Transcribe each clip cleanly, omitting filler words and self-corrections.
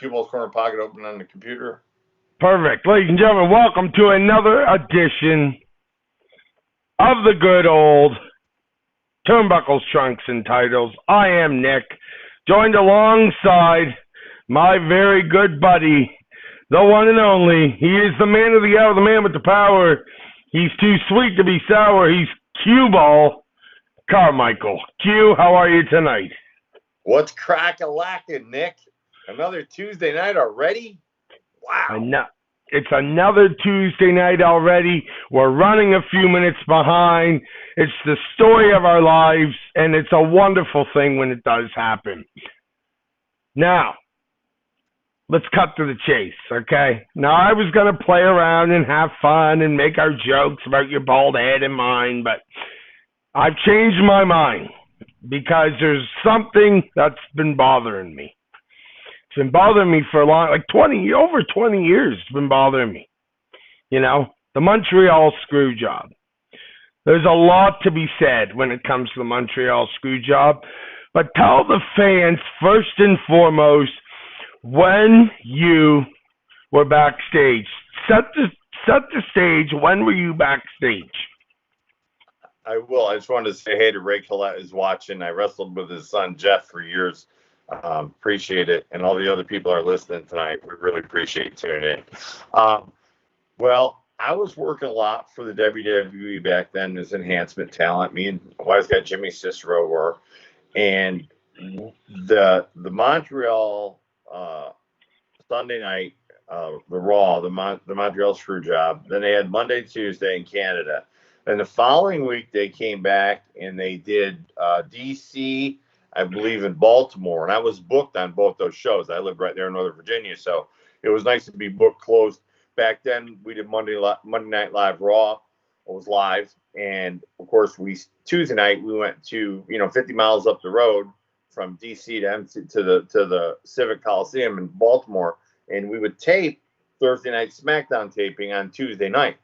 Cue Ball's Corner Pocket open on the computer. Perfect. Ladies and gentlemen, welcome to another edition of the good old Turnbuckles, Trunks, and Titles. I am Nick, joined alongside my very good buddy, the one and only. He is the man of the hour, the man with the power. He's too sweet to be sour. He's Cue Ball Carmichael. Q, how are you tonight? What's crack-a-lackin', Nick? Another Tuesday night already? Wow. It's another Tuesday night already. We're running a few minutes behind. It's the story of our lives, and it's a wonderful thing when it does happen. Now, let's cut to the chase, okay? Now, I was going to play around and have fun and make our jokes about your bald head and mine, but I've changed my mind because there's something that's been bothering me. It's been bothering me for a long, over 20 years. It's been bothering me. You know, the Montreal Screw Job. There's a lot to be said when it comes to the Montreal Screw Job, but tell the fans first and foremost when you were backstage. Set the stage. When were you backstage? I will. I just wanted to say hey to Ray Collette who's watching. I wrestled with his son Jeff for years. Appreciate it. And all the other people are listening tonight. We really appreciate tuning in. Well, I was working a lot for the WWE back then as enhancement talent. Me and Wise Guy Jimmy Cicero were. And the Montreal Sunday night, the Raw, the Montreal Screw Job. Then they had Monday, Tuesday in Canada. And the following week, they came back and they did DC, I believe, in Baltimore. And I was booked on both those shows. I live right there in Northern Virginia, so it was nice to be booked closed. Back then, we did Monday Night Live Raw. It was live. And, of course, Tuesday night, we went to, 50 miles up the road from DC to the Civic Coliseum in Baltimore. And we would tape Thursday night SmackDown taping on Tuesday night.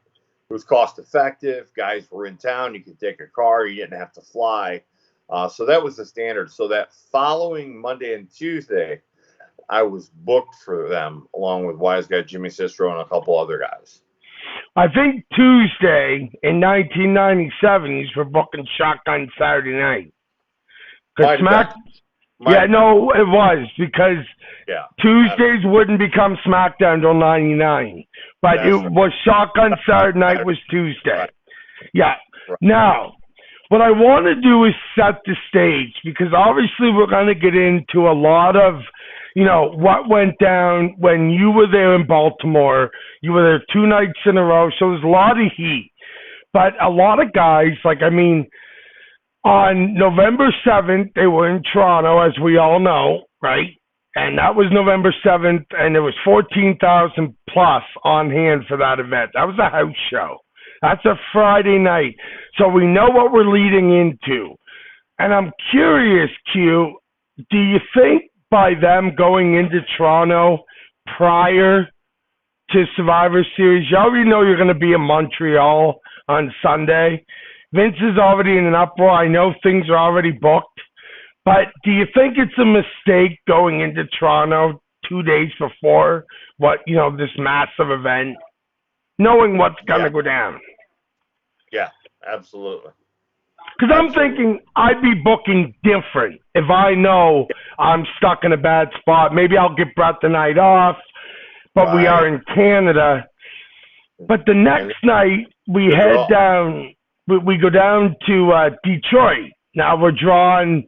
It was cost effective. Guys were in town. You could take a car. You didn't have to fly. So that was the standard. So that following Monday and Tuesday, I was booked for them along with Wise Guy Jimmy Cicero and a couple other guys. I think Tuesday in 1997, these were booking Shotgun Saturday night. No, it was because Tuesdays wouldn't become SmackDown until 99. But it was Shotgun Saturday night was Tuesday. Right. Yeah. Right. Now, what I want to do is set the stage because obviously we're going to get into a lot of, what went down when you were there in Baltimore. You were there 2 nights in a row, so there's a lot of heat. But a lot of guys, on November 7th, they were in Toronto, as we all know, right? And that was November 7th, and there was 14,000 plus on hand for that event. That was a house show. That's a Friday night. So we know what we're leading into. And I'm curious, Q, do you think by them going into Toronto prior to Survivor Series, you already know you're going to be in Montreal on Sunday? Vince is already in an uproar. I know things are already booked. But do you think it's a mistake going into Toronto 2 days before this massive event, knowing what's going to go down? Yeah, absolutely. Because I'm thinking I'd be booking different if I know I'm stuck in a bad spot. Maybe I'll get Brett the night off, but we are in Canada. But the next night we head down. We go down to Detroit. Now we're drawing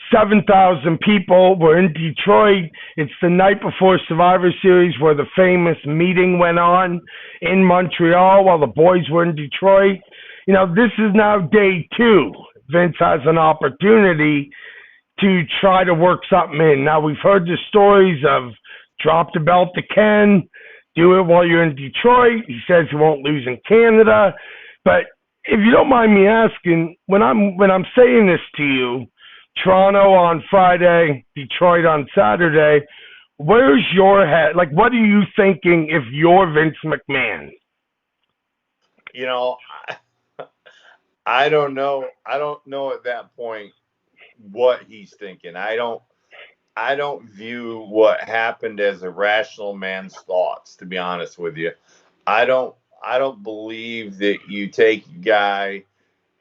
7,000 people. We're in Detroit. It's the night before Survivor Series where the famous meeting went on in Montreal while the boys were in Detroit. This is now day 2. Vince has an opportunity to try to work something in. Now we've heard the stories of drop the belt to Ken, do it while you're in Detroit. He says he won't lose in Canada. But if you don't mind me asking, when I'm saying this to you, Toronto on Friday, Detroit on Saturday, where's your head? What are you thinking if you're Vince McMahon? I don't know. I don't know at that point what he's thinking. I don't. I don't view what happened as a rational man's thoughts, to be honest with you. I don't I don't believe that you take a guy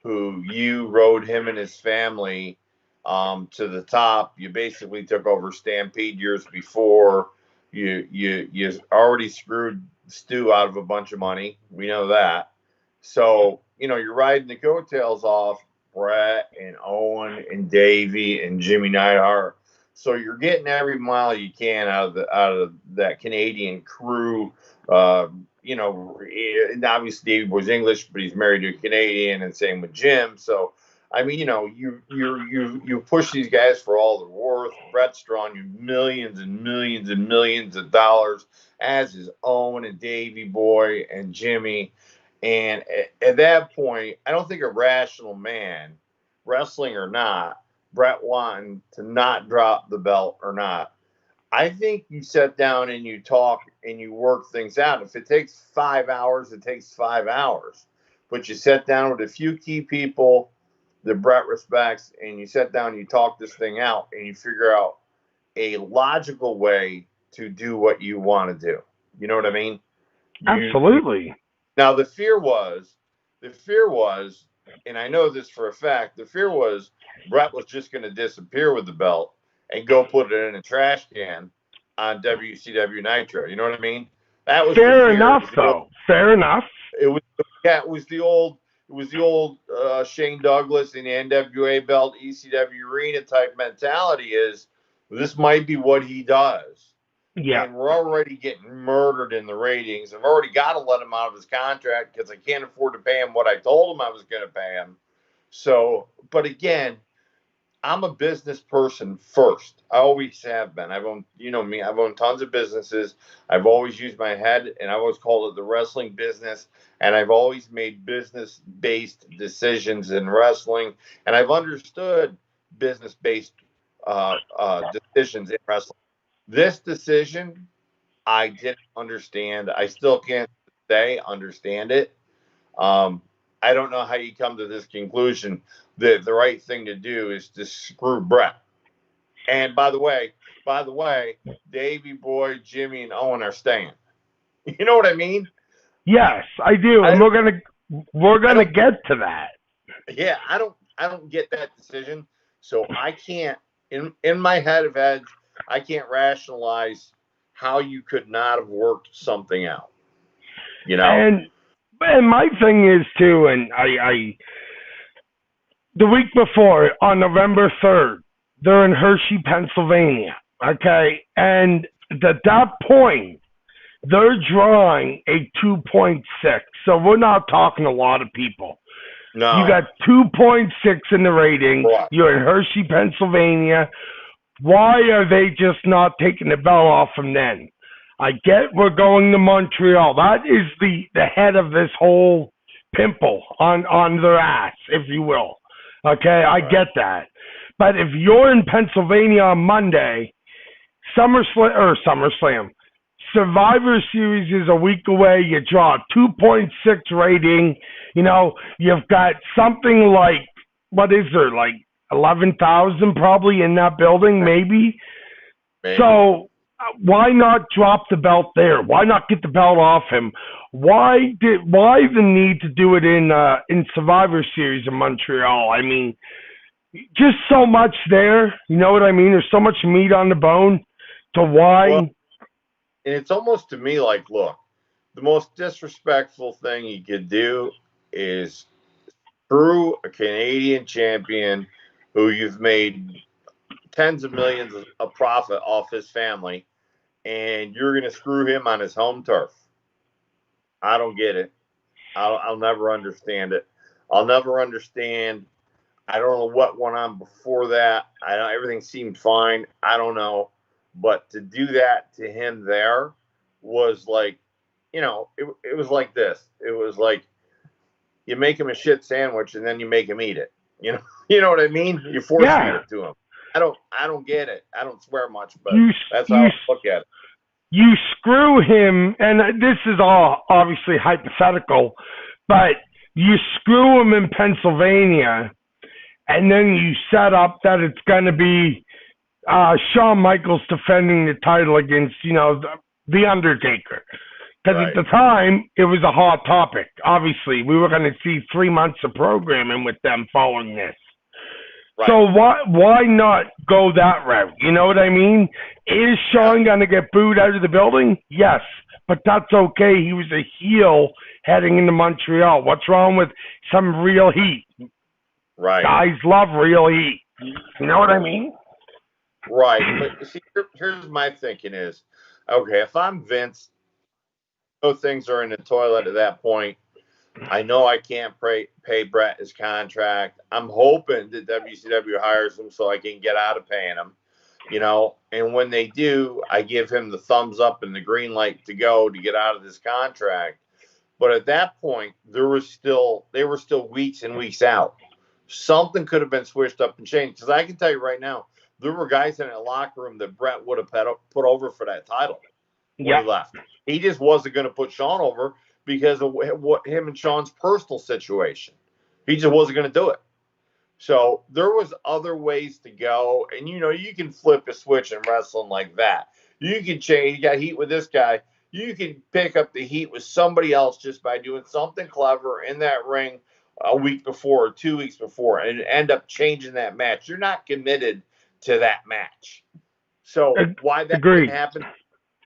who you rode him and his family to the top. You basically took over Stampede years before. You already screwed Stu out of a bunch of money. We know that. So you're riding the coattails off Brett and Owen and Davey and Jimmy Neidhart. So you're getting every mile you can out of that Canadian crew. And obviously Davey Boy's English, but he's married to a Canadian, and same with Jim. So I mean, you push these guys for all they're worth. Brett's drawing you millions and millions and millions of dollars, as is Owen and Davey Boy and Jimmy. And at that point, I don't think a rational man, wrestling or not, Brett wanting to not drop the belt or not, I think you sit down and you talk and you work things out. If it takes 5 hours, it takes 5 hours. But you sit down with a few key people that Brett respects, and you sit down and you talk this thing out, and you figure out a logical way to do what you want to do. You know what I mean? Absolutely. Now the fear was, and I know this for a fact, the fear was Brett was just going to disappear with the belt and go put it in a trash can on WCW Nitro. You know what I mean? That was fair enough, though. Fair enough. It was the old Shane Douglas in the NWA belt, ECW arena type mentality. Is this might be what he does? Yeah. And we're already getting murdered in the ratings. I've already got to let him out of his contract because I can't afford to pay him what I told him I was going to pay him. So, but again, I'm a business person first. I always have been. I've owned, me, I've owned tons of businesses. I've always used my head, and I've always called it the wrestling business. And I've always made business-based decisions in wrestling. And I've understood business-based decisions in wrestling. This decision, I didn't understand. I still can't today understand it. I don't know how you come to this conclusion that the right thing to do is to screw Brett. And by the way, Davey Boy, Jimmy, and Owen are staying. You know what I mean? Yes, I do, and we're gonna get to that. Yeah, I don't get that decision, so I can't in my head of heads, I can't rationalize how you could not have worked something out. And my thing is too, and I the week before on November 3rd, they're in Hershey, Pennsylvania. Okay, and at that point, they're drawing a 2.6. So we're not talking a lot of people. No. You got 2.6 in the rating. Right. You're in Hershey, Pennsylvania. Why are they just not taking the belt off from then? I get we're going to Montreal. That is the head of this whole pimple on their ass, if you will. Okay, I get that. But if you're in Pennsylvania on Monday, SummerSlam, Survivor Series is a week away. You draw a 2.6 rating. You've got something like, what is there, like 11,000 probably in that building, maybe. So why not drop the belt there? Why not get the belt off him? Why the need to do it in Survivor Series in Montreal? I mean, just so much there. You know what I mean? There's so much meat on the bone to why. Well, and it's almost to me like, look, the most disrespectful thing you could do is screw a Canadian champion who you've made tens of millions of profit off his family, and you're going to screw him on his home turf. I don't get it. I'll never understand it. I'll never understand. I don't know what went on before that. I know everything seemed fine. I don't know. But to do that to him there was like, it was like this. It was like you make him a shit sandwich and then you make him eat it. You know what I mean? You force feed it to him. I don't get it. I don't swear much, but that's how I look at it. You screw him, and this is all obviously hypothetical, but you screw him in Pennsylvania, and then you set up that it's going to be Shawn Michaels defending the title against, the Undertaker. Because at the time, it was a hot topic. Obviously, we were going to see 3 months of programming with them following this. Right. So why not go that route? You know what I mean? Is Shawn going to get booed out of the building? Yes, but that's okay. He was a heel heading into Montreal. What's wrong with some real heat? Right. Guys love real heat. You know what I mean? Right. But see, here's my thinking is, okay, if I'm Vince, those things are in the toilet at that point. I know I can't pay Brett his contract. I'm hoping that WCW hires him so I can get out of paying him, And when they do, I give him the thumbs up and the green light to go to get out of this contract. But at that point, they were still weeks and weeks out. Something could have been switched up and changed. Because I can tell you right now, there were guys in that locker room that Brett would have put over for that title when he left. He just wasn't going to put Shawn over because of what him and Shawn's personal situation. He just wasn't going to do it. So there was other ways to go. And, you can flip a switch in wrestling like that. You can change. You got heat with this guy. You can pick up the heat with somebody else just by doing something clever in that ring a week before or 2 weeks before and end up changing that match. You're not committed to that match. So why that didn't happen?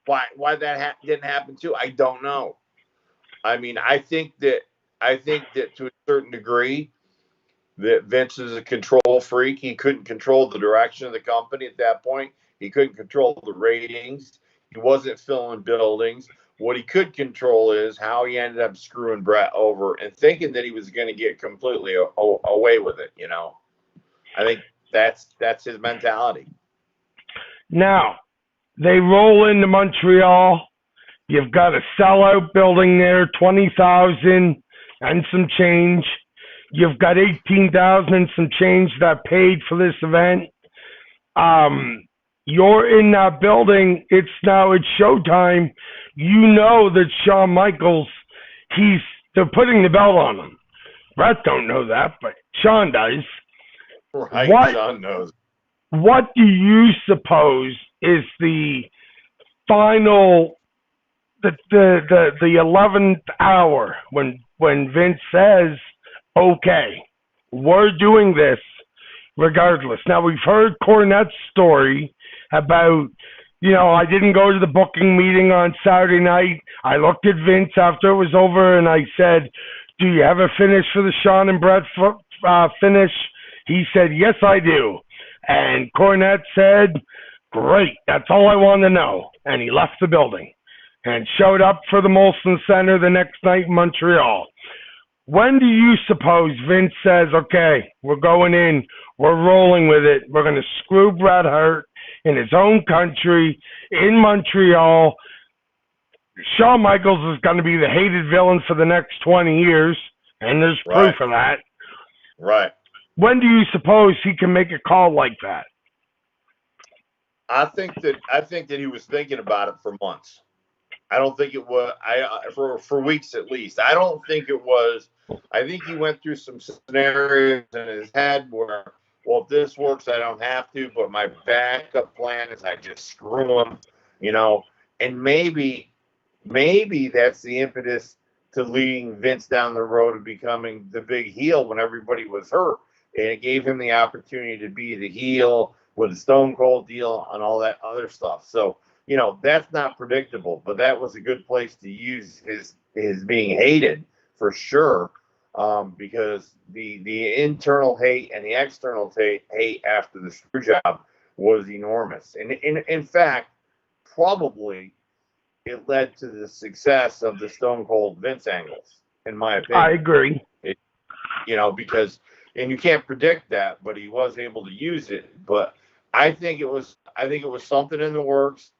Why that didn't happen too? I don't know. I mean, I think that to a certain degree that Vince is a control freak. He couldn't control the direction of the company at that point. He couldn't control the ratings. He wasn't filling buildings. What he could control is how he ended up screwing Brett over and thinking that he was going to get completely away with it. I think that's his mentality. Now, they roll into Montreal. You've got a sellout building there, 20,000 and some change. You've got 18,000 and some change that paid for this event. You're in that building. It's showtime. You know that Shawn Michaels, they're putting the belt on him. Brett don't know that, but Shawn does. Right, Shawn knows. What do you suppose is the final, the 11th hour when Vince says, okay, we're doing this regardless? Now, we've heard Cornette's story about, I didn't go to the booking meeting on Saturday night. I looked at Vince after it was over and I said, do you have a finish for the Shawn and Brett finish? He said, yes, I do. And Cornette said, great, that's all I want to know. And he left the building and showed up for the Molson Center the next night in Montreal. When do you suppose Vince says, okay, we're going in, we're rolling with it, we're going to screw Bret Hart in his own country, in Montreal? Shawn Michaels is going to be the hated villain for the next 20 years, and there's proof of that. Right. When do you suppose he can make a call like that? I think that he was thinking about it for months. I don't think it was for weeks at least. I don't think it was. I think he went through some scenarios in his head where, well, if this works, I don't have to. But my backup plan is I just screw him, And maybe that's the impetus to leading Vince down the road of becoming the big heel when everybody was hurt, and it gave him the opportunity to be the heel with the Stone Cold deal and all that other stuff. So. That's not predictable, but that was a good place to use his being hated for sure, because the internal hate and the external hate after the screw job was enormous. And in fact, probably it led to the success of the Stone Cold Vince angles, in my opinion. I agree. Because, and you can't predict that, but he was able to use it. But I think it was something in the works.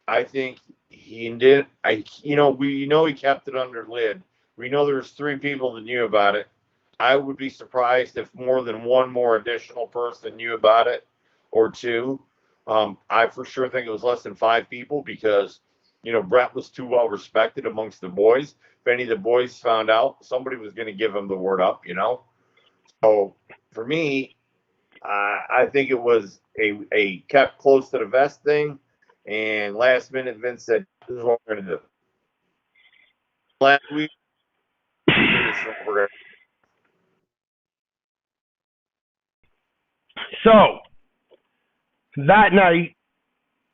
I think he did. We kept it under lid. We know there was 3 people that knew about it. I would be surprised if more than one more additional person knew about it, or 2. I for sure think it was less than 5 people because, Brett was too well respected amongst the boys. If any of the boys found out, somebody was going to give him the word up, So for me, I think it was a kept close to the vest thing, and last minute Vince said, "This is what we're going to do." Last week, this is what we're going So that night,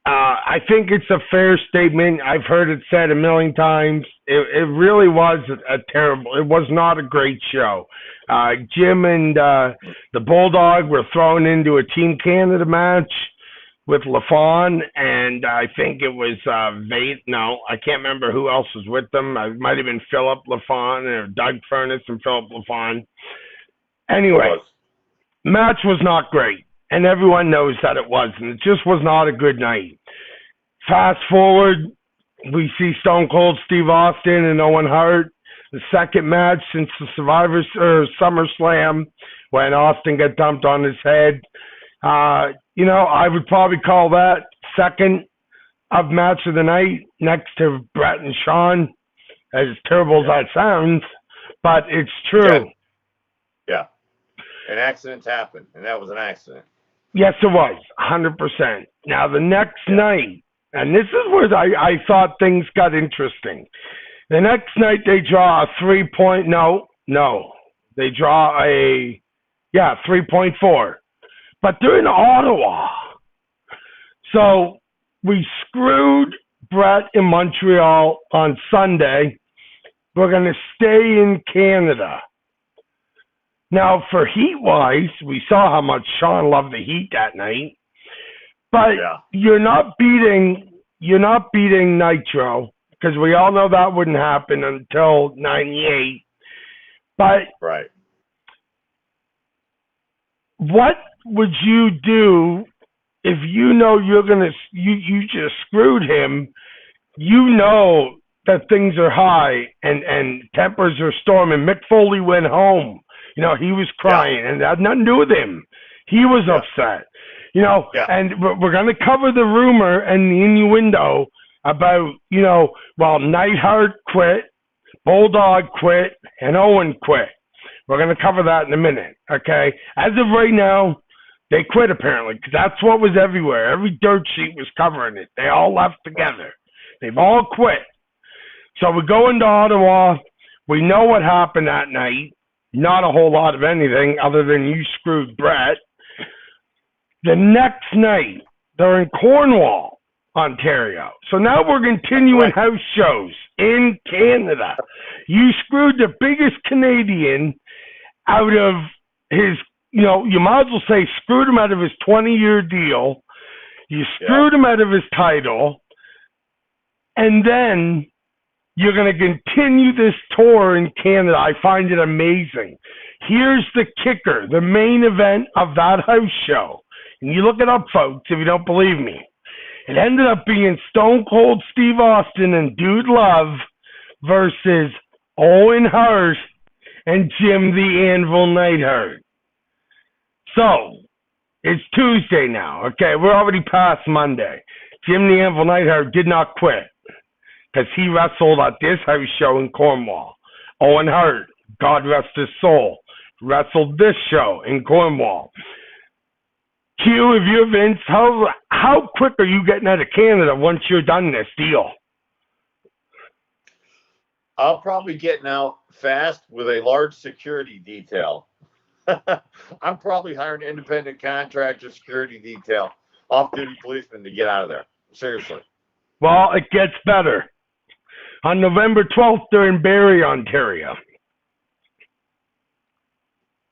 I think it's a fair statement. I've heard it said a million times. It really was a terrible. It was not a great show. Jim and the Bulldog were thrown into a Team Canada match with LaFawn, and I think it was No, I can't remember who else was with them. It might have been Philip LaFawn or Doug Furness and Philip LaFawn. Anyway, match was not great, and everyone knows that it was, and it just was not a good night. Fast forward, we see Stone Cold Steve Austin and Owen Hart, the second match since the Survivor or SummerSlam, when Austin got dumped on his head. I would probably call that second of match of the night, next to Brett and Sean, as terrible as that sounds, but it's true. Yeah. And accidents happen, and that was an accident. Yes, it was, 100%. Now, the next night, and this is where I thought things got interesting. The next night, they draw a 3-point, they draw a 3.4. But they're in Ottawa. So we screwed Brett in Montreal on Sunday. We're going to stay in Canada. Now, for heat-wise, we saw how much Sean loved the heat that night. But you're not beating Nitro, because we all know that wouldn't happen until 98. But what would you do if you know you just screwed him? You know that things are high and tempers are storming. Mick Foley went home. He was crying, and it had nothing to do with him. He was upset. And we're going to cover the rumor and the innuendo about, Neidhart quit, Bulldog quit, and Owen quit. We're going to cover that in a minute, okay? As of right now, they quit apparently, because that's what was everywhere. Every dirt sheet was covering it. They all left together. They've all quit. So we go into Ottawa. We know what happened that night. Not a whole lot of anything other than you screwed Brett. The next night, they're in Cornwall, Ontario. So now we're continuing house shows in Canada. You screwed the biggest Canadian out of his, you might as well say screwed him out of his 20-year deal. You screwed him out of his title. And then you're going to continue this tour in Canada. I find it amazing. Here's the kicker, the main event of that house show. And you look it up, folks, if you don't believe me. It ended up being Stone Cold Steve Austin and Dude Love versus Owen Hart and Jim the Anvil Neidhart. So, it's Tuesday now, okay? We're already past Monday. Jim the Anvil Neidhart did not quit because he wrestled at this house show in Cornwall. Owen Hart, God rest his soul, wrestled this show in Cornwall. Q, if you're Vince, how quick are you getting out of Canada once you're done this deal? I'll probably get out fast with a large security detail. I'm probably hiring an independent contractor security detail, off-duty policeman to get out of there. Seriously. Well, it gets better. On November 12th, they're in Barrie, Ontario.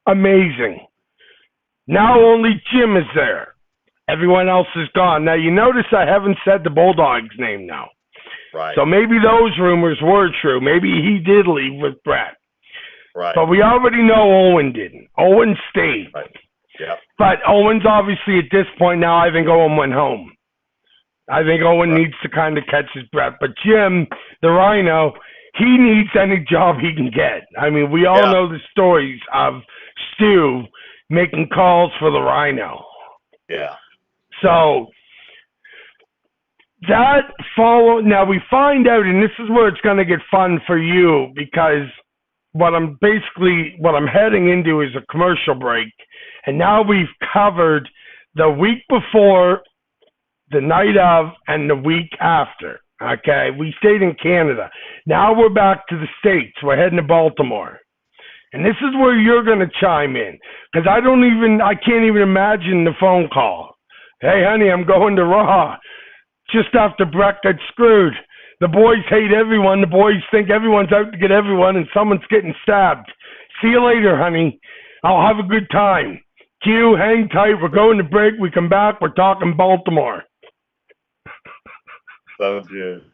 Amazing. Now only Jim is there. Everyone else is gone. Now, you notice I haven't said the Bulldog's name now. Right. So maybe those rumors were true. Maybe he did leave with Brett. Right. But we already know Owen didn't. Owen stayed. Right. Yeah. But Owen's obviously at this point now, I think Owen went home. I think Owen needs to kind of catch his breath. But Jim, the Rhino, he needs any job he can get. I mean, we all know the stories of Stu making calls for the Rhino. Yeah. So now we find out, and this is where it's going to get fun for you, because what I'm heading into is a commercial break, and now we've covered the week before, the night of, and the week after. Okay, we stayed in Canada. Now we're back to the States. We're heading to Baltimore. And this is where you're going to chime in, because I can't even imagine the phone call. Hey, honey, I'm going to Raw just after Brett got screwed. The boys hate everyone. The boys think everyone's out to get everyone, and someone's getting stabbed. See you later, honey. I'll have a good time. Q, hang tight. We're going to break. We come back. We're talking Baltimore. Sounds good.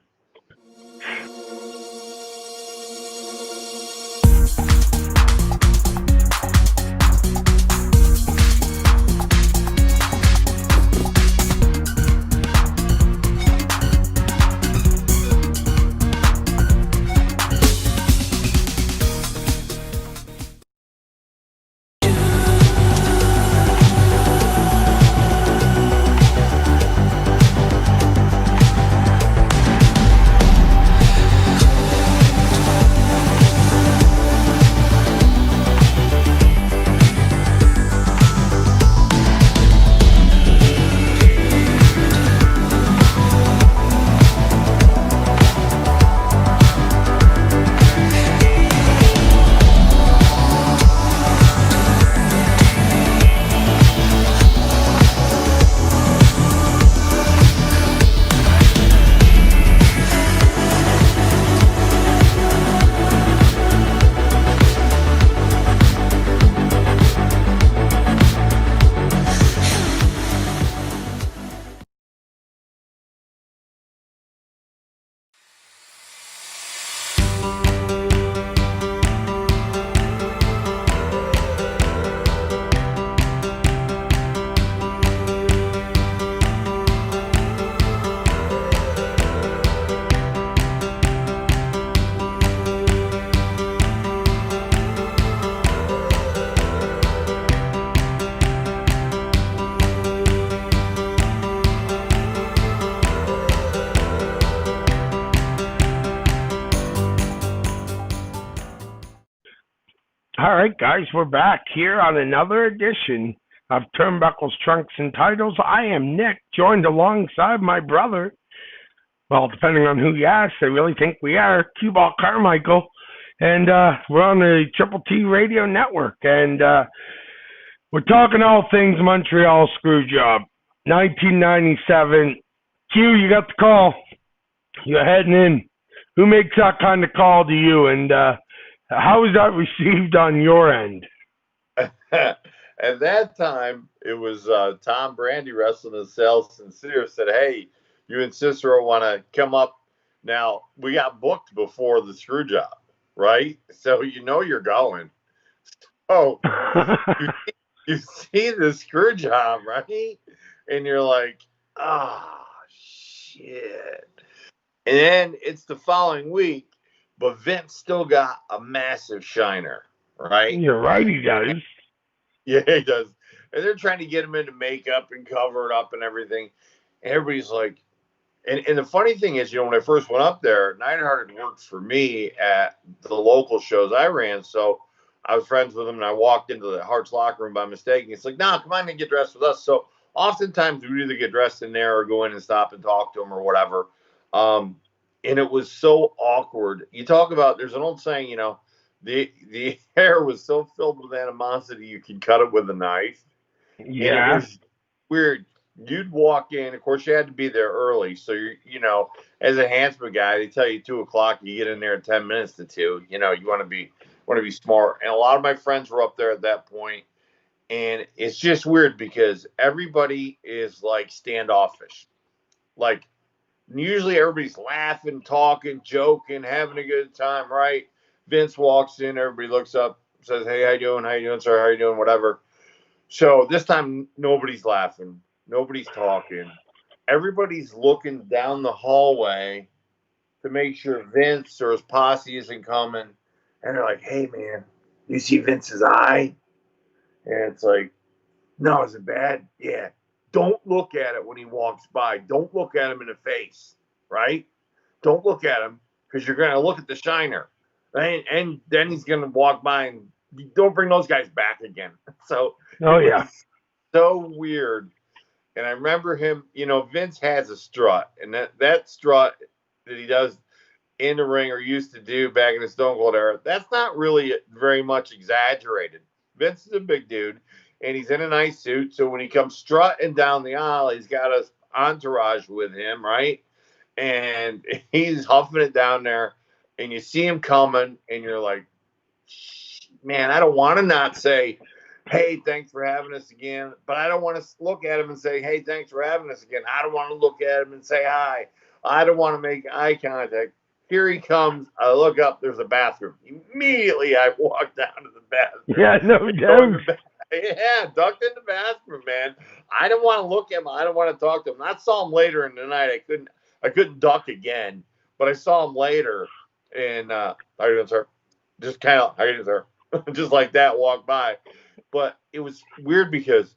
All right, guys, we're back here on another edition of Turnbuckles, Trunks, and Titles. I am Nick, joined alongside my brother. Well, depending on who you ask, I really think we are Q-Ball Carmichael, and we're on the Triple T Radio Network, and we're talking all things Montreal Screw Job, 1997. Q, you got the call. You're heading in. Who makes that kind of call to you, and how is that received on your end? At that time, it was Tom Brandy wrestling in Sales Sincere said, hey, you and Cicero want to come up. Now, we got booked before the screw job, right? So you know you're going. Oh, you see the screw job, right? And you're like, ah, shit. And then it's the following week, but Vince still got a massive shiner, right? You're right, he does. Yeah, he does. And they're trying to get him into makeup and cover it up and everything. And everybody's like, and the funny thing is, when I first went up there, Neidhart had worked for me at the local shows I ran. So I was friends with him, and I walked into the Hart's locker room by mistake. And he's like, no, come on and get dressed with us. So oftentimes we either get dressed in there or go in and stop and talk to him or whatever. And it was so awkward. You talk about, there's an old saying, the hair was so filled with animosity you could cut it with a knife. Yeah. And it was weird. You'd walk in. Of course, you had to be there early. So as a Hansma guy, they tell you 2:00. You get in there in 10 minutes to 2. You want to be smart. And a lot of my friends were up there at that point, and it's just weird because everybody is like standoffish. Like usually everybody's laughing, talking, joking, having a good time, right? Vince walks in, everybody looks up, says, "Hey, how you doing? How you doing, sir? How you doing? Whatever." So this time nobody's laughing. Nobody's talking. Everybody's looking down the hallway to make sure Vince or his posse isn't coming. And they're like, hey, man, you see Vince's eye? And it's like, no, is it bad? Yeah. Don't look at it when he walks by. Don't look at him in the face, right? Don't look at him because you're going to look at the shiner. And then he's going to walk by and don't bring those guys back again. So Oh, it yeah. was so weird. And I remember him, Vince has a strut, and that strut that he does in the ring or used to do back in the Stone Cold era, that's not really very much exaggerated. Vince is a big dude, and he's in a nice suit. So when he comes strutting down the aisle, he's got his entourage with him, right? And he's huffing it down there, and you see him coming, and you're like, man, I don't want to not say, hey, thanks for having us again. But I don't want to look at him and say, hey, thanks for having us again. I don't want to look at him and say hi. I don't want to make eye contact. Here he comes. I look up. There's a bathroom. Immediately, I walk down to the bathroom. Yeah, no doubt. Yeah, ducked in the bathroom, man. I didn't want to look at him. I didn't want to talk to him. I saw him later in the night. I couldn't duck again, but I saw him later. And how you doing, sir? Just kind of, how you doing, sir? Just like that, walk by. But it was weird because,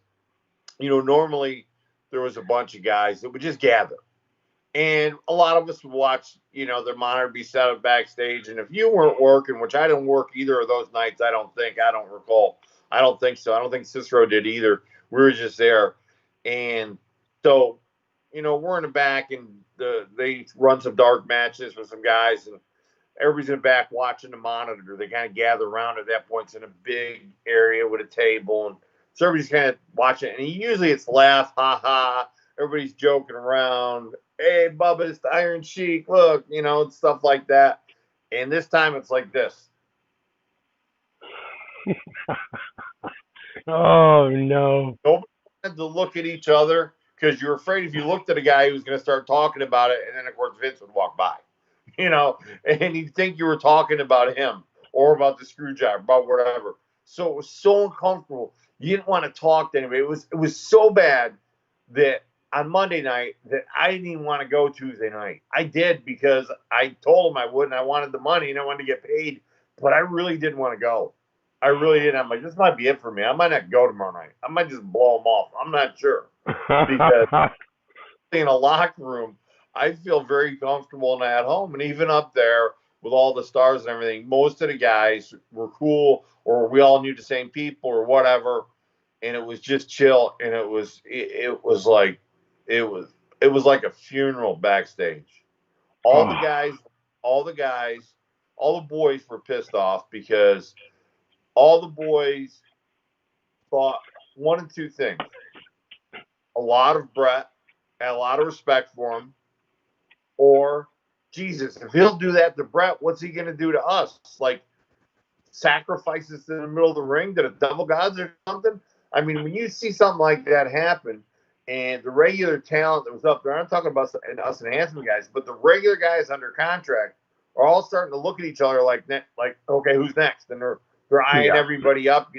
normally there was a bunch of guys that would just gather. And a lot of us would watch, their monitor be set up backstage. And if you weren't working, which I didn't work either of those nights, I don't recall. I don't think so. I don't think Cicero did either. We were just there. And so, we're in the back and they run some dark matches with some guys and everybody's in the back watching the monitor. They kind of gather around at that point. It's in a big area with a table. And so everybody's kind of watching. And usually it's laugh, ha ha. Everybody's joking around. Hey, Bubba, it's the Iron Sheik. Look, stuff like that. And this time it's like this. Oh, no. Nobody wanted to look at each other because you're afraid if you looked at a guy who was going to start talking about it, and then, of course, Vince would walk by, and you'd think you were talking about him or about the screw job, about whatever. So it was so uncomfortable. You didn't want to talk to anybody. It was so bad that on Monday night that I didn't even want to go Tuesday night. I did because I told him I would, and I wanted the money, and I wanted to get paid, but I really didn't want to go. I really didn't. I'm like, this might be it for me. I might not go tomorrow night. I might just blow them off. I'm not sure. Because in a locker room, I feel very comfortable and at home. And even up there with all the stars and everything, most of the guys were cool or we all knew the same people or whatever. And it was just chill. And it was like a funeral backstage. All the guys, all the boys were pissed off because all the boys thought one of two things. A lot of Brett, had a lot of respect for him, or Jesus, if he'll do that to Brett, what's he going to do to us? Like sacrifices in the middle of the ring to the devil gods or something? I mean, when you see something like that happen, and the regular talent that was up there, I'm talking about us enhancement guys, but the regular guys under contract are all starting to look at each other like, okay, who's next? And they're eyeing everybody up.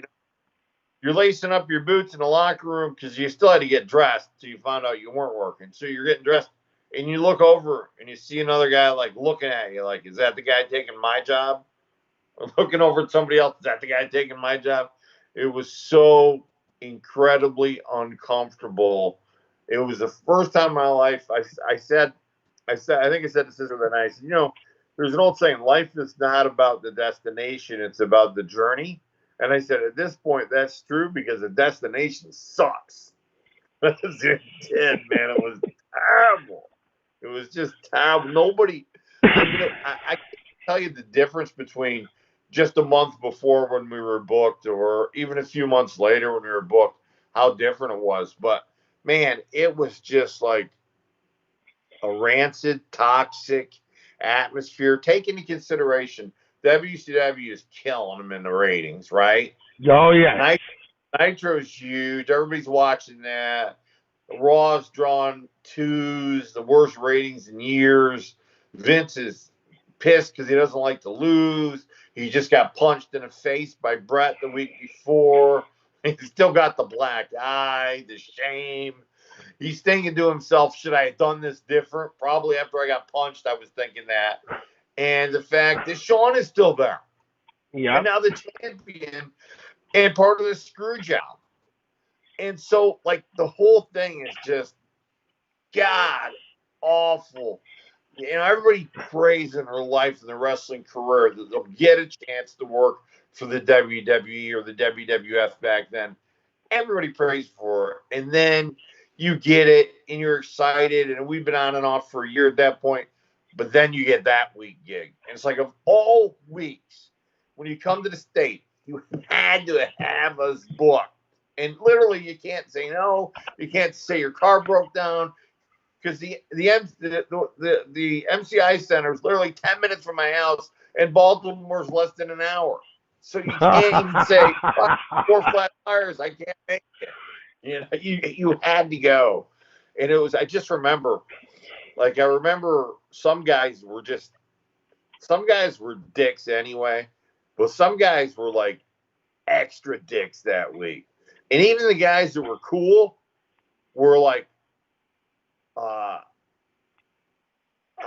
You're lacing up your boots in the locker room because you still had to get dressed. So you found out you weren't working. So you're getting dressed and you look over and you see another guy like looking at you like, is that the guy taking my job? Or looking over at somebody else, is that the guy taking my job? It was so incredibly uncomfortable. It was the first time in my life I think I said to Sister that night, I said, there's an old saying, life is not about the destination, it's about the journey. And I said, at this point, that's true because the destination sucks. It did, man. It was terrible. It was just terrible. Nobody, I can't tell you the difference between just a month before when we were booked or even a few months later when we were booked, how different it was. But, man, it was just like a rancid, toxic atmosphere. Take into consideration WCW is killing them in the ratings, right? Oh, yeah. Nitro's huge. Everybody's watching that. Raw's drawn twos, the worst ratings in years. Vince is pissed because he doesn't like to lose. He just got punched in the face by Brett the week before. He's still got the black eye, the shame. He's thinking to himself, should I have done this different? Probably after I got punched, I was thinking that. And the fact that Sean is still there. Yeah. And now the champion and part of the screw job. And so, like, the whole thing is just God awful. everybody prays in their life in their wrestling career that they'll get a chance to work for the WWE or the WWF back then. Everybody prays for it. And then you get it and you're excited. And we've been on and off for a year at that point. But then you get that week gig. And it's like, of all weeks, when you come to the state, you had to have us booked. And literally, you can't say no. You can't say your car broke down because the MCI Center is literally 10 minutes from my house, and Baltimore's less than an hour. So you can't even say 4 flat tires. I can't make it. You had to go, and it was. I just remember, I remember some guys were dicks anyway, but some guys were like extra dicks that week. And even the guys that were cool were like, how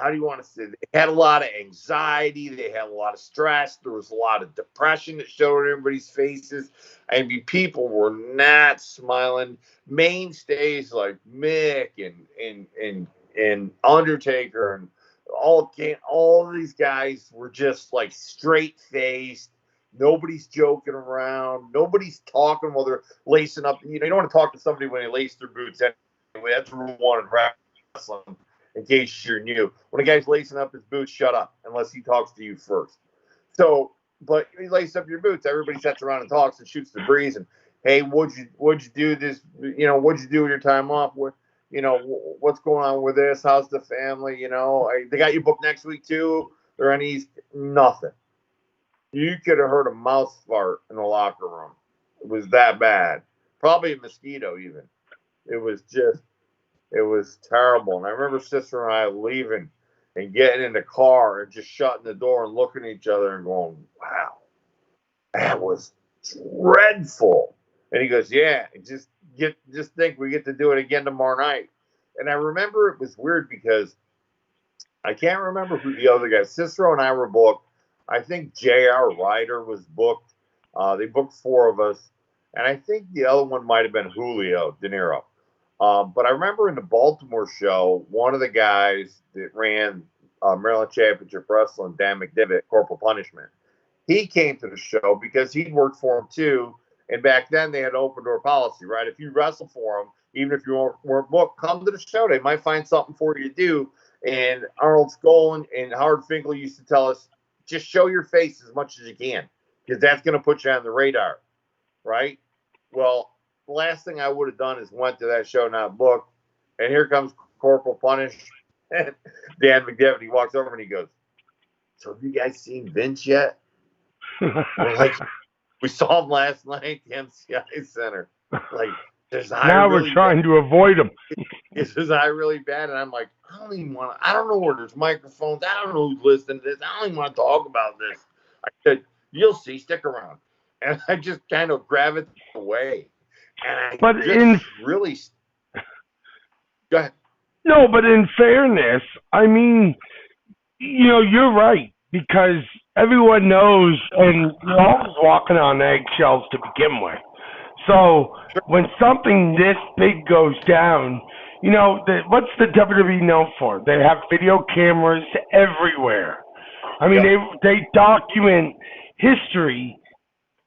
do you want to say? They had a lot of anxiety. They had a lot of stress. There was a lot of depression that showed in everybody's faces. I mean, people were not smiling. Mainstays like Mick and Undertaker and all these guys were just like straight faced. Nobody's joking around. Nobody's talking while they're lacing up. You don't want to talk to somebody when they lace their boots anyway. That's rule one in wrestling, in case you're new. When a guy's lacing up his boots, shut up unless he talks to you first. So, but you lace up your boots, everybody sits around and talks and shoots the breeze. And hey, what'd you do this? What'd you do with your time off? What's going on with this? How's the family? They got you booked next week too. They're on East. Nothing. You could have heard a mouse fart in the locker room. It was that bad. Probably a mosquito even. It was terrible. And I remember sister and I leaving and getting in the car and just shutting the door and looking at each other and going, wow, that was dreadful. And he goes, yeah, just think we get to do it again tomorrow night. And I remember it was weird because I can't remember who the other guy, Cicero and I were booked. I think J.R. Ryder was booked. They booked 4 of us. And I think the other one might have been Julio De Niro. But I remember in the Baltimore show, one of the guys that ran Maryland Championship Wrestling, Dan McDivitt, Corporal Punishment, he came to the show because he'd worked for him too. And back then they had open door policy, right? If you wrestle for them, even if you weren't booked, come to the show. They might find something for you to do. And Arnold Skolin and Howard Finkel used to tell us, just show your face as much as you can because that's going to put you on the radar, right? Well, the last thing I would have done is went to that show not booked, and here comes Corporal Punish, Dan McDevitt. He walks over and he goes, so have you guys seen Vince yet? We're like, we saw him last night at the MCI Center. Like, now we're trying to avoid him. Is his eye really bad? And I'm like, I don't know where there's microphones. I don't know who's listening to this. I don't even want to talk about this. I said, you'll see, stick around. And I just kind of gravitated away. And really, go ahead. No, but in fairness, I mean, you're right, because everyone knows, and you're always walking on eggshells to begin with. So when something this big goes down, what's the WWE known for? They have video cameras everywhere. I mean, they document history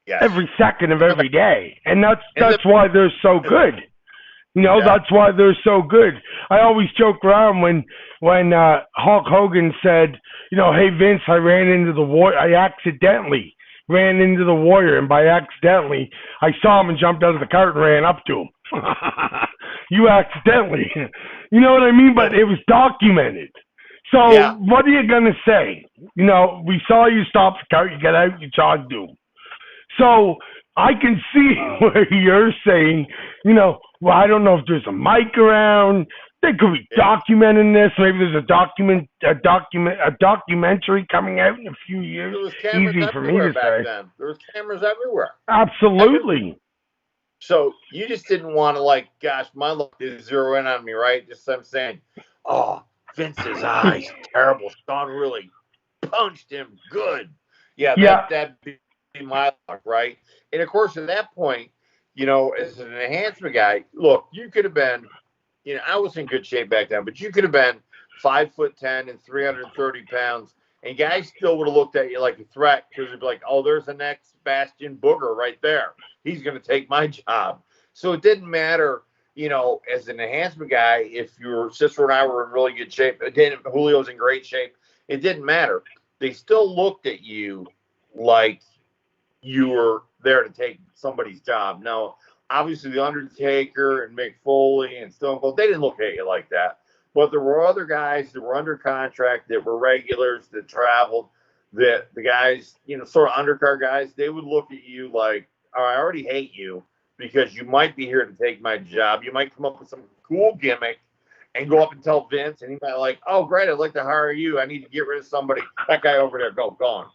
every second of every day, and that's why they're so good. That's why they're so good. I always joke around when Hulk Hogan said, hey Vince, I ran into the Warrior. I accidentally ran into the Warrior, and by accidentally, I saw him and jumped out of the cart and ran up to him. You accidentally. You know what I mean? But it was documented. So what are you going to say? We saw you stop the cart, you get out, you jogged to him. So I can see where you're saying, well, I don't know if there's a mic around. They could be documenting this. Maybe there's a documentary coming out in a few years. Easy for me to say. Then. There was cameras everywhere. Absolutely. So you just didn't want to gosh, my luck did zero in on me, right? Just I'm saying, oh, Vince's eyes, terrible. Sean really punched him good. That'd be my luck, right? And of course, at that point, as an enhancement guy, look, you could have been, I was in good shape back then, but you could have been 5'10" and 330 pounds, and guys still would have looked at you like a threat because they'd be like, "Oh, there's the next Bastion Booger right there. He's going to take my job." So it didn't matter, as an enhancement guy, if your sister and I were in really good shape. Julio's in great shape. It didn't matter. They still looked at you like you were there to take somebody's job. Now, obviously, The Undertaker and Mick Foley and Stone Cold, they didn't look at you like that. But there were other guys that were under contract that were regulars that traveled, that the guys, sort of undercard guys, they would look at you like, "Oh, I already hate you because you might be here to take my job. You might come up with some cool gimmick and go up and tell Vince, and he might like, 'Oh, great, I'd like to hire you. I need to get rid of somebody. That guy over there, gone.'"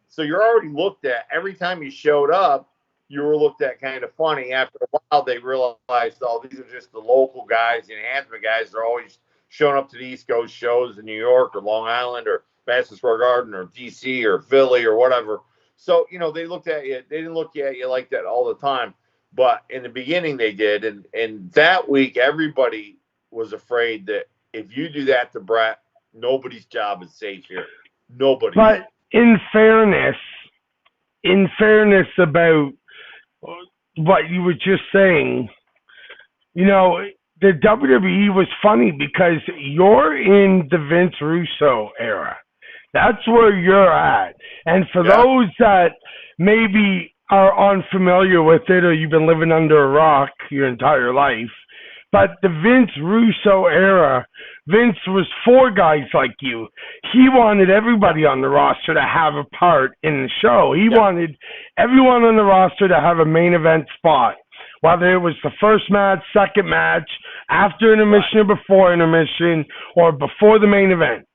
So you're already looked at. Every time you showed up, you were looked at kind of funny. After a while, they realized, "Oh, these are just the local guys, the enhancement guys. They're always showing up to the East Coast shows in New York or Long Island or Madison Square Garden or DC or Philly or whatever." So, they looked at you. They didn't look at you like that all the time. But in the beginning, they did. And that week, everybody was afraid that if you do that to Brett, nobody's job is safe here. Nobody. But in fairness about what you were just saying, the WWE was funny because you're in the Vince Russo era. That's where you're at. And for those that maybe are unfamiliar with it, or you've been living under a rock your entire life, but the Vince Russo era, Vince was for guys like you. He wanted everybody on the roster to have a part in the show. He wanted everyone on the roster to have a main event spot, whether it was the first match, second match, after intermission or before intermission, or before the main event.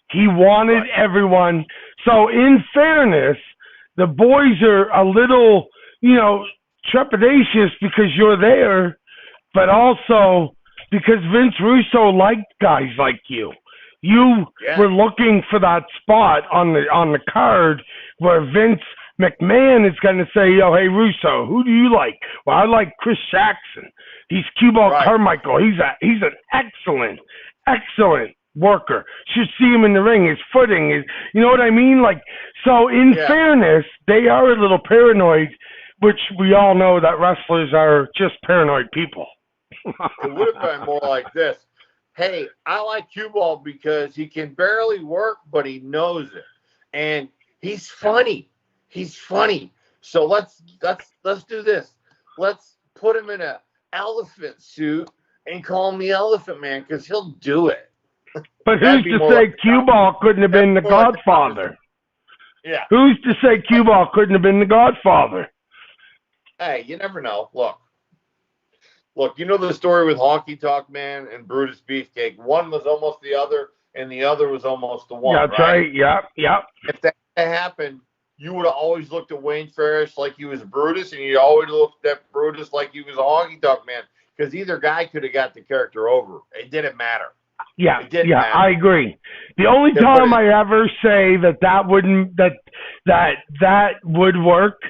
He wanted everyone. So in fairness, the boys are a little, trepidatious because you're there, but also because Vince Russo liked guys like you. You were looking for that spot on the card where Vince McMahon is going to say, "Yo, hey Russo, who do you like?" "Well, I like Chris Jackson. He's Q-Ball Carmichael. He's an excellent worker. Should see him in the ring. His footing is, you know what I mean? Like, so in fairness, they are a little paranoid, which we all know that wrestlers are just paranoid people. It would have been more like this. "Hey, I like Q-Ball because he can barely work, but he knows it. And he's funny. So let's do this. Let's put him in an elephant suit and call him the Elephant Man because he'll do it." But who's to say Q-Ball couldn't have been the Godfather? Yeah. Who's to say Q-Ball couldn't have been the Godfather? Hey, you never know. Look, you know the story with Honky Tonk Man and Brutus Beefcake. One was almost the other, and the other was almost the one. That's right. Yep. If that happened, you would have always looked at Wayne Ferris like he was Brutus, and you always looked at Brutus like he was a Honky Tonk Man, because either guy could have got the character over. It didn't matter. Yeah, I agree. The only time I ever say that would work,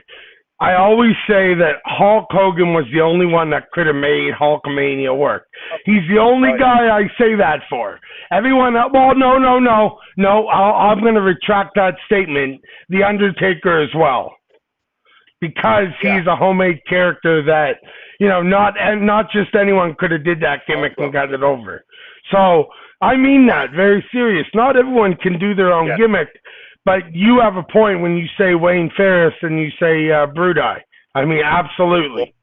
I always say that Hulk Hogan was the only one that could have made Hulkamania work. He's the only guy I say that for. Everyone else, well, no. I'm going to retract that statement. The Undertaker as well, because he's a homemade character that, not just anyone could have did that gimmick and got it over. So I mean that very serious. Not everyone can do their own gimmick, but you have a point when you say Wayne Ferris and you say Brudai. I mean, absolutely.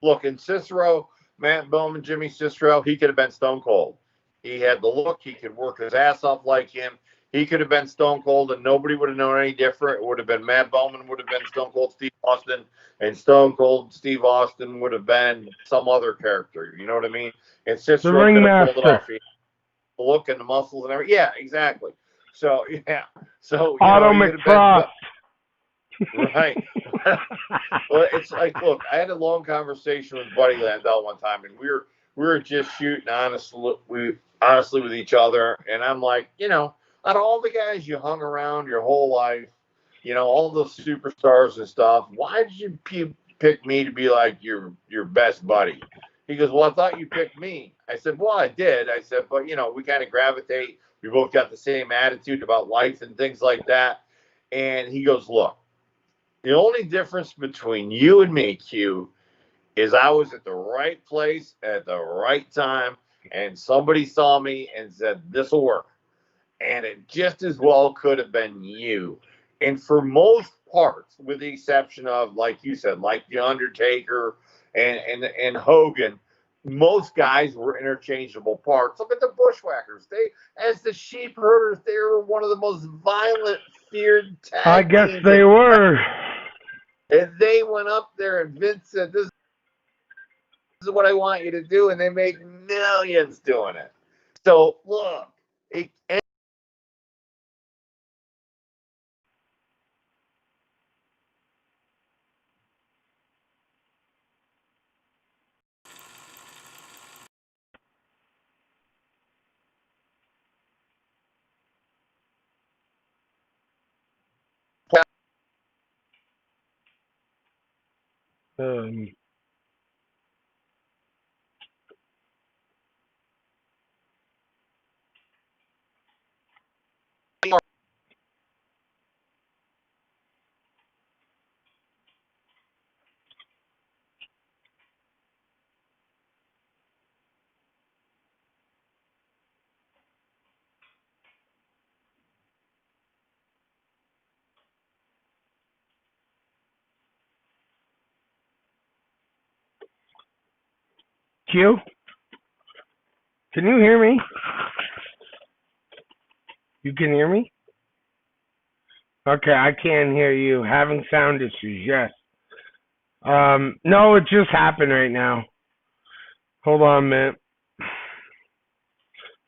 Look, in Cicero, Matt Bowman, Jimmy Cicero, he could have been Stone Cold. He had the look. He could work his ass off like him. He could have been Stone Cold, and nobody would have known any different. It would have been Matt Bowman would have been Stone Cold Steve Austin, and Stone Cold Steve Austin would have been some other character. You know what I mean? And Cicero could have pulled it off. The look and the muscles and everything. Yeah, exactly. So, So, Otto McFrost. Right. Well, it's like, look, I had a long conversation with Buddy Landell one time, and we were just shooting honestly with each other, and I'm like, out of all the guys you hung around your whole life, all those superstars and stuff, why did you pick me to be like your best buddy? He goes, "Well, I thought you picked me." I said, well, I did. I said, but we kind of gravitate. We both got the same attitude about life and things like that. And he goes, look, the only difference between you and me, Q, is I was at the right place at the right time, and somebody saw me and said, this will work. And it just as well could have been you. And for most parts, with the exception of, like you said, like The Undertaker and Hogan, most guys were interchangeable parts. Look at the Bushwhackers. As the Sheep Herders, they were one of the most violent, feared I tag guess teams. they were. And they went up there, and Vince said, this is what I want you to do. And they made millions doing it. So, look, Um, Q, can you hear me? You can hear me? Okay, I can't hear you. Having sound issues, yes. No, it just happened right now. Hold on a minute.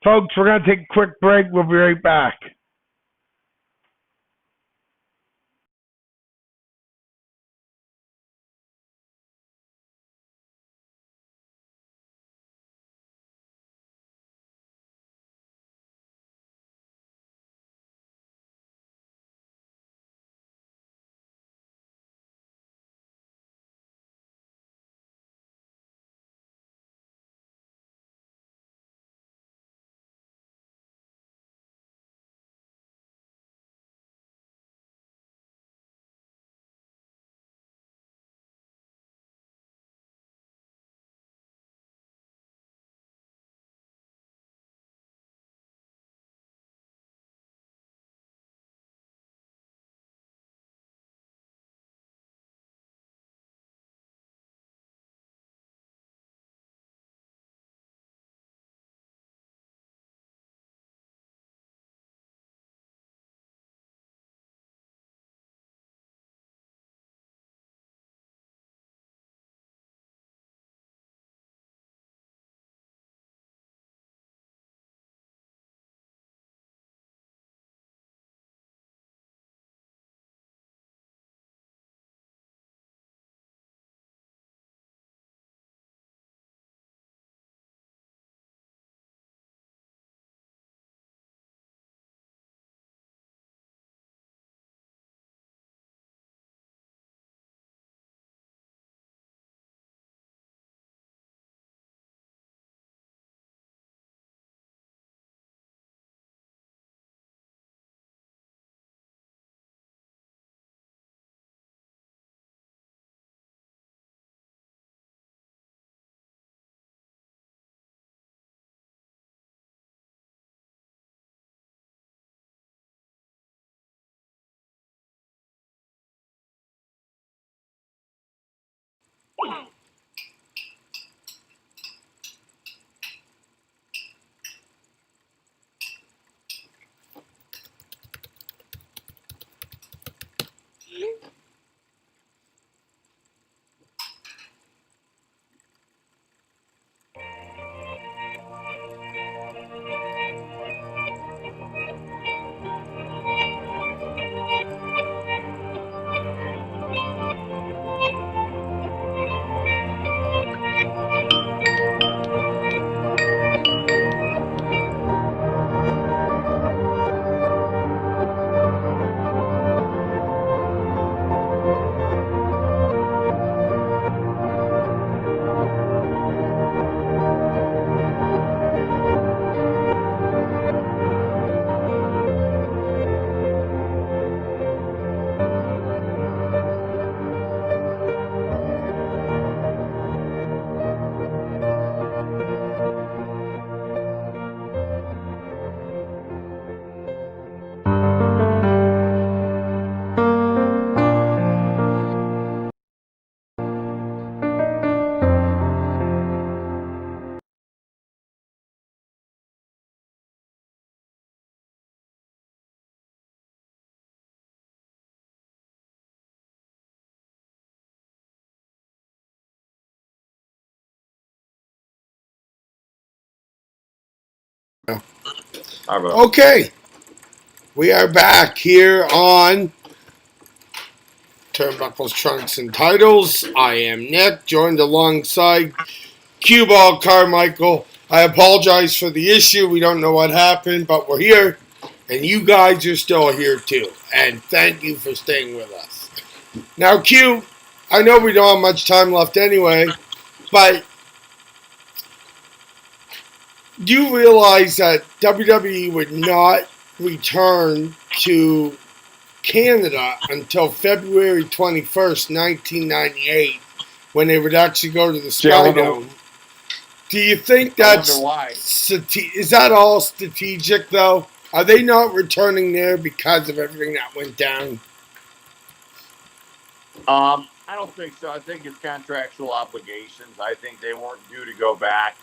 Folks, we're going to take a quick break. We'll be right back. All right, brother. Okay, we are back here on Turnbuckles, Trunks, and Titles. I am Nick, joined alongside Cue Ball Carmichael. I apologize for the issue. We don't know what happened, but we're here, and you guys are still here too. And thank you for staying with us. Now, Q, I know we don't have much time left anyway, but do you realize that WWE would not return to Canada until February 21st, 1998, when they would actually go to the Sky Dome? Do you think that's... why. Is that all strategic, though? Are they not returning there because of everything that went down? I don't think so. I think it's contractual obligations. I think they weren't due to go back.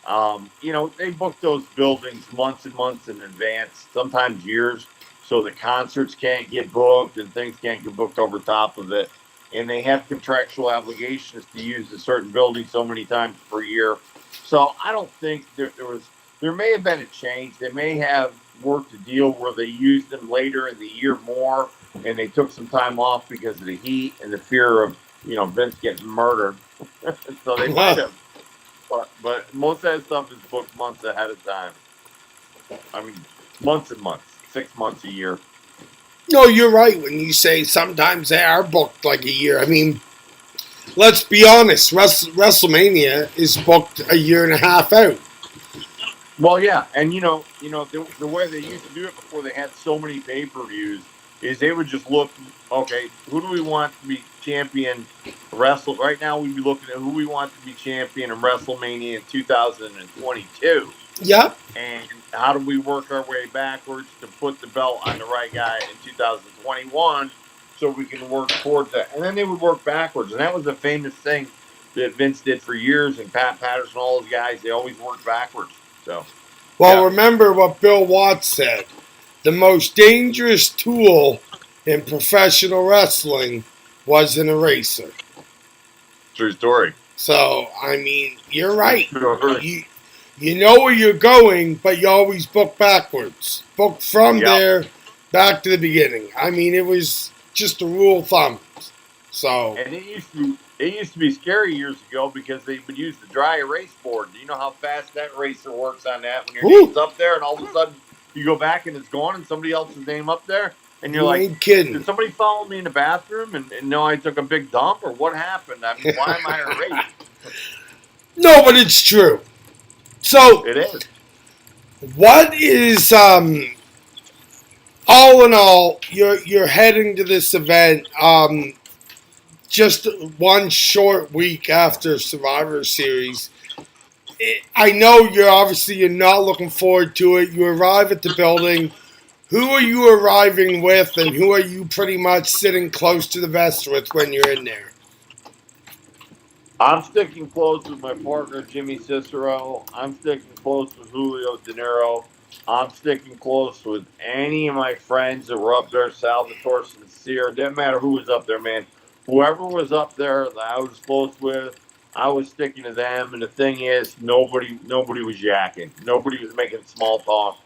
They booked those buildings months and months in advance, sometimes years, so the concerts can't get booked and things can't get booked over top of it. And they have contractual obligations to use a certain building so many times per year. So I don't think there may have been a change. They may have worked a deal where they used them later in the year more, and they took some time off because of the heat and the fear of Vince getting murdered. So they might have. But most of that stuff is booked months ahead of time. I mean, months and months, 6 months a year. No, you're right when you say sometimes they are booked like a year. I mean, let's be honest. WrestleMania is booked a year and a half out. Well, yeah, and the way they used to do it before they had so many pay-per-views is they would just look, okay, who do we want to be champion wrestle? Right now, we'd be looking at who we want to be champion in WrestleMania in 2022. Yep. And how do we work our way backwards to put the belt on the right guy in 2021 so we can work towards that? And then they would work backwards. And that was a famous thing that Vince did for years, and Pat Patterson, all those guys, they always worked backwards. So, well, remember what Bill Watts said. The most dangerous tool in professional wrestling was an eraser. True story. So, I mean, you're right. You know where you're going, but you always book backwards. Book from there back to the beginning. I mean, it was just a rule of thumb. So, and it used to be scary years ago because they would use the dry erase board. Do you know how fast that eraser works on that? When your name's up there and all of a sudden you go back and it's gone and somebody else's name up there? And you're like, ain't kidding. Did somebody follow me in the bathroom and know I took a big dump or what happened? I mean, why am I erased? No, but it's true. So, it is. What is, all in all, you're heading to this event, just one short week after Survivor Series. I know you're not looking forward to it. You arrive at the building. Who are you arriving with, and who are you pretty much sitting close to the vest with when you're in there? I'm sticking close with my partner, Jimmy Cicero. I'm sticking close with Julio De Niro. I'm sticking close with any of my friends that were up there, Salvatore Sincere. Didn't matter who was up there, man. Whoever was up there that I was close with, I was sticking to them. And the thing is, nobody was yakking. Nobody was making small talk.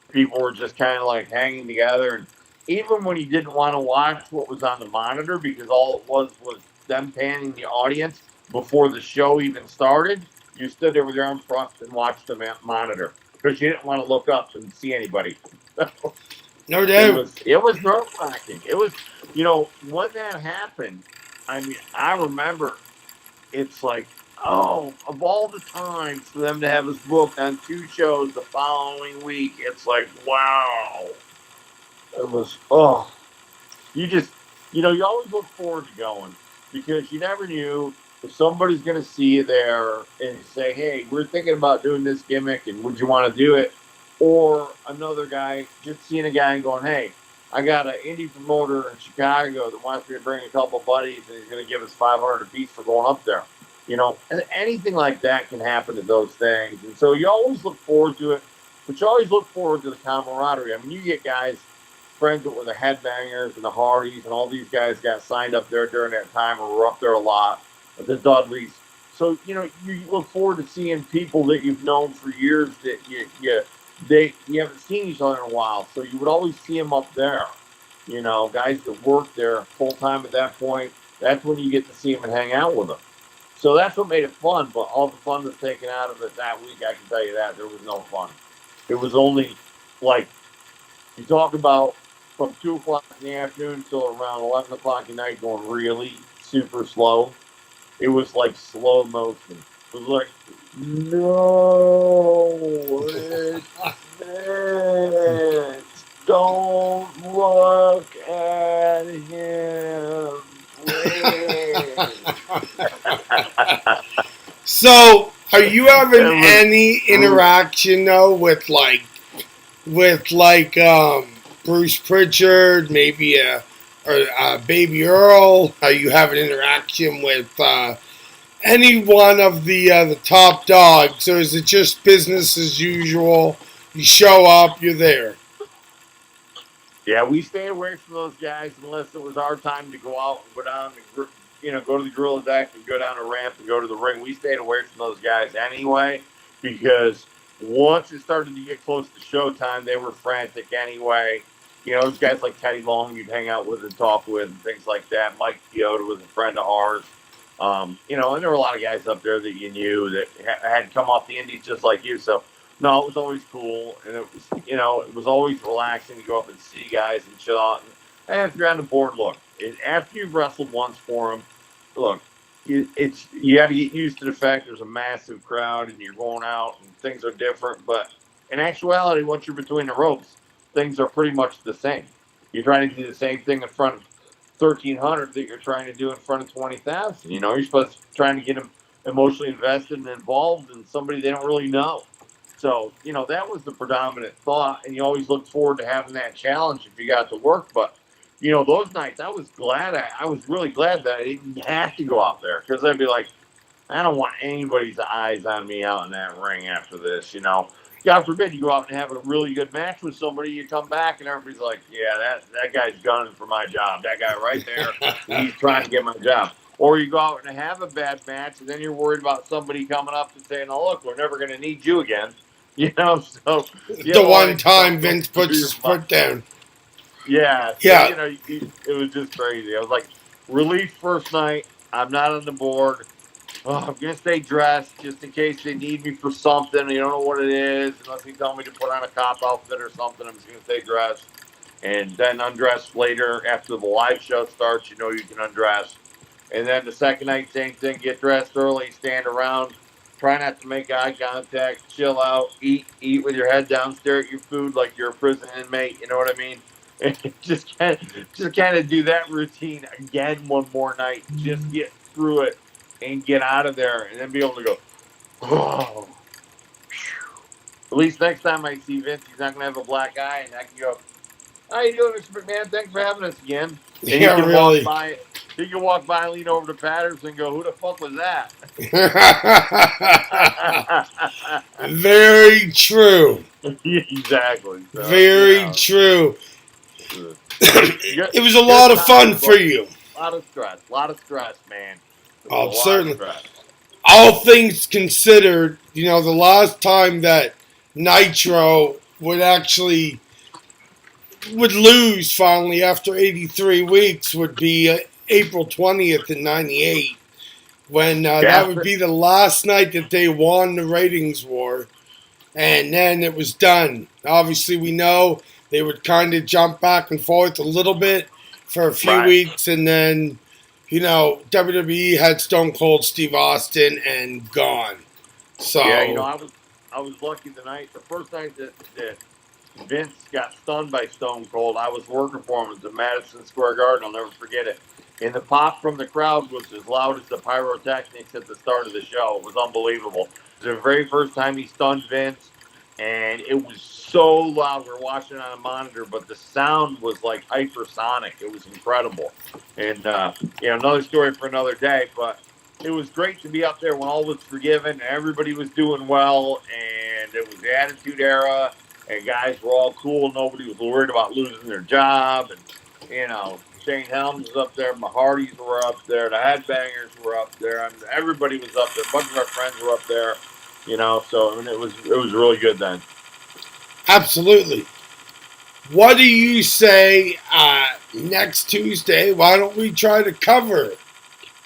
People were just kind of like hanging together. And even when you didn't want to watch what was on the monitor, because all it was them panning the audience before the show even started, you stood there with your arms crossed and watched the monitor because you didn't want to look up and see anybody. No doubt. It was nerve-wracking. It was, when that happened, I mean, I remember it's like, of all the times for them to have us booked on 2 shows the following week, it's like, wow. It was, you always look forward to going because you never knew if somebody's going to see you there and say, hey, we're thinking about doing this gimmick and would you want to do it? Or another guy, just seeing a guy and going, hey, I got an indie promoter in Chicago that wants me to bring a couple buddies and he's going to give us $500 apiece for going up there. And anything like that can happen to those things. And so you always look forward to it, but you always look forward to the camaraderie. I mean, you get guys, friends that were the Headbangers and the Hardys, and all these guys got signed up there during that time or were up there a lot, the Dudleys. So, you look forward to seeing people that you've known for years that you haven't seen each other in a while, so you would always see them up there. Guys that work there full time at that point. That's when you get to see them and hang out with them. So that's what made it fun. But all the fun was taken out of it that week. I can tell you that there was no fun. It was only like you talk about from 2 o'clock in the afternoon till around 11 o'clock at night, going really super slow. It was like slow motion. It was like, no, it's Vince. Don't look at him, please. So, are you having It was any brutal. interaction though with Bruce Pritchard, maybe a Baby Earl? Are you having interaction with any one of the top dogs, or is it just business as usual? You show up, you're there. Yeah, we stayed away from those guys unless it was our time to go out and go down and go to the gorilla deck and go down a ramp and go to the ring. We stayed away from those guys anyway because once it started to get close to showtime, they were frantic anyway. Those guys like Teddy Long, you'd hang out with and talk with and things like that. Mike Chioda was a friend of ours. And there were a lot of guys up there that you knew that had come off the Indies just like you. So no, it was always cool, and it was always relaxing to go up and see guys and chill out. And after you're on the board, look, after you've wrestled once for them, look, you got to get used to the fact there's a massive crowd and you're going out and things are different. But in actuality, once you're between the ropes, things are pretty much the same. You're trying to do the same thing in front of 1,300 that you're trying to do in front of 20,000. You're supposed to trying to get them emotionally invested and involved in somebody they don't really know. So, that was the predominant thought. And you always look forward to having that challenge if you got to work. But, those nights, I was really glad that I didn't have to go out there because I'd be like, I don't want anybody's eyes on me out in that ring after this. God forbid you go out and have a really good match with somebody, you come back and everybody's like, yeah, that guy's gunning for my job. That guy right there, he's trying to get my job. Or you go out and have a bad match, and then you're worried about somebody coming up and saying, "Oh, look, we're never going to need you again." So you The have all one that stuff time going Vince through puts your his mind. foot down. Yeah, so Yeah, it was just crazy. I was like, relief first night. I'm not on the board. Oh, I'm gonna stay dressed just in case they need me for something. You don't know what it is, unless they tell me to put on a cop outfit or something. I'm just gonna stay dressed, and then undress later after the live show starts. You can undress, and then the second night, same thing. Get dressed early, stand around, try not to make eye contact, chill out, eat with your head down, stare at your food like you're a prison inmate. You know what I mean? And just kind of do that routine again one more night. Just get through it and get out of there, and then be able to go. Oh, at least next time I see Vince, he's not gonna have a black eye, and I can go, "How you doing, Mr. McMahon? Thanks for having us again." And he yeah, can walk really. by. He can walk by, lean over to Patterson, and go, "Who the fuck was that?" Very true. Exactly. So Very true. good, It was a lot good of fun times, for but you. a lot of stress, man. It was a Oh, lot of certainly. stress. All things considered, the last time that Nitro would lose finally after 83 weeks would be April 20th in 98, when that Yeah, would be the last night that they won the ratings war, and then it was done. Obviously, we know they would kind of jump back and forth a little bit for a few right. weeks, and then, WWE had Stone Cold Steve Austin and gone. Yeah, So, I was lucky the first night that Vince got stunned by Stone Cold. I was working for him at Madison Square Garden. I'll never forget it. And the pop from the crowd was as loud as the pyrotechnics at the start of the show. It was unbelievable. It was the very first time he stunned Vince, and it was so loud. We were watching it on a monitor, but the sound was like hypersonic. It was incredible. And another story for another day. But it was great to be up there when all was forgiven, everybody was doing well, and it was the Attitude Era, and guys were all cool. Nobody was worried about losing their job, and Shane Helms was up there, my Hardys were up there, the Headbangers were up there. I mean, everybody was up there. A bunch of our friends were up there. So I mean, it was really good then. Absolutely. What do you say next Tuesday? Why don't we try to cover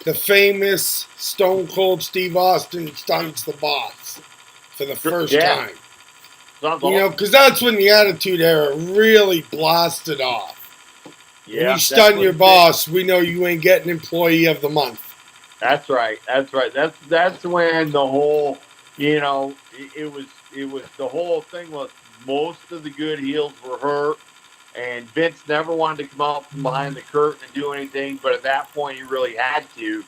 the famous Stone Cold Steve Austin stunts the boss for the first Yeah. time? Sounds You know, awesome. because that's when the Attitude Era really blasted off. When Yeah, you stun your when boss, we know you ain't getting Employee of the Month. That's right. That's right. That's when the whole, it was the whole thing was most of the good heels were hurt, and Vince never wanted to come out from behind the curtain and do anything, but at that point he really had to,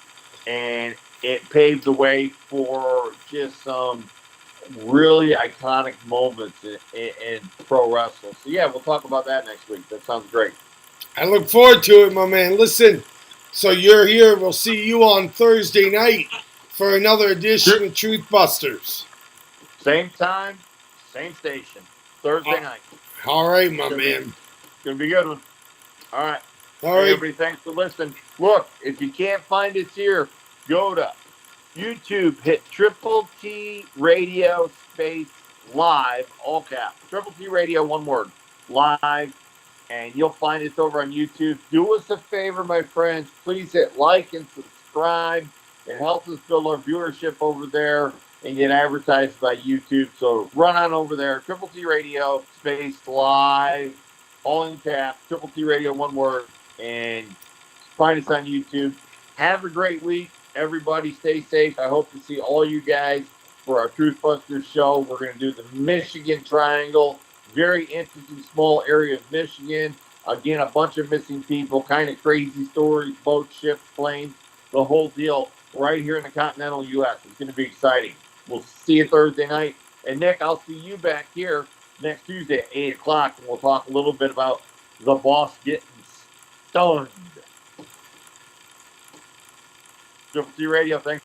and it paved the way for just some really iconic moments in pro wrestling. So yeah, we'll talk about that next week. That sounds great. I look forward to it, my man. Listen, so you're here. We'll see you on Thursday night for another edition of Truth Busters. Same time, same station. Thursday night. All right, my Gonna be man. gonna be a good one. All right. All Hey, right. everybody, thanks for listening. Look, if you can't find us here, go to YouTube, hit Triple T Radio space live, all caps. Triple T Radio, one word, live, and you'll find us over on YouTube. Do us a favor, my friends. Please hit like and subscribe. It helps us build our viewership over there and get advertised by YouTube. So run on over there, Triple T Radio space live, all in caps, Triple T Radio, one word, and find us on YouTube. Have a great week, everybody. Stay safe. I hope to see all you guys for our Truthbusters show. We're going to do the Michigan Triangle, very interesting small area of Michigan. Again, a bunch of missing people, kind of crazy stories, boats, ships, planes, the whole deal right here in the continental U.S. It's going to be exciting. We'll see you Thursday night. And Nick, I'll see you back here next Tuesday at 8 o'clock, and we'll talk a little bit about the boss getting stunned. Triple T Radio, thanks.